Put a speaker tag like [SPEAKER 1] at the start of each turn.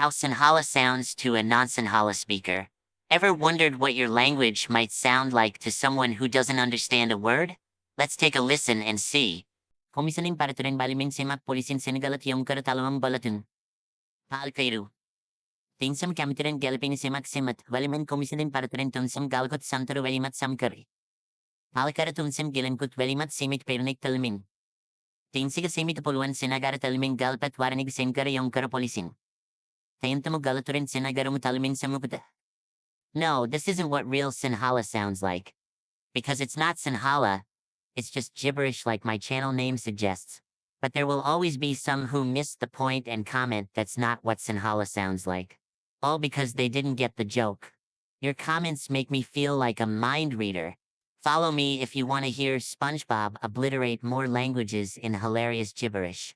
[SPEAKER 1] how Sinhala sounds to a non-Sinhala speaker. Ever wondered what your language might sound like to someone who doesn't understand a word? Let's take a listen and see. Komisaning paraturin balimin semak polisin Senegalat yung karatalamang balatun. Paal kayo. Tinsam kamitirin galapin semak semat balimin komisaning paraturin tunsam galkot samtaru valimat samkari. Paal karatunsam gilankut valimat simit pernik talamin. Tinsiga simit puluan sinagara talamin galpat waranig senkara yung karapolisin. Tayantamo galaturin sinagara talamin samukuta. No, this isn't what real Sinhala sounds like. Because it's not Sinhala, it's just gibberish like my channel name suggests. But there will always be some who miss the point and comment that's not what Sinhala sounds like. All because they didn't get the joke. Your comments make me feel like a mind reader. Follow me if you want to hear Spongebob obliterate more languages in hilarious gibberish.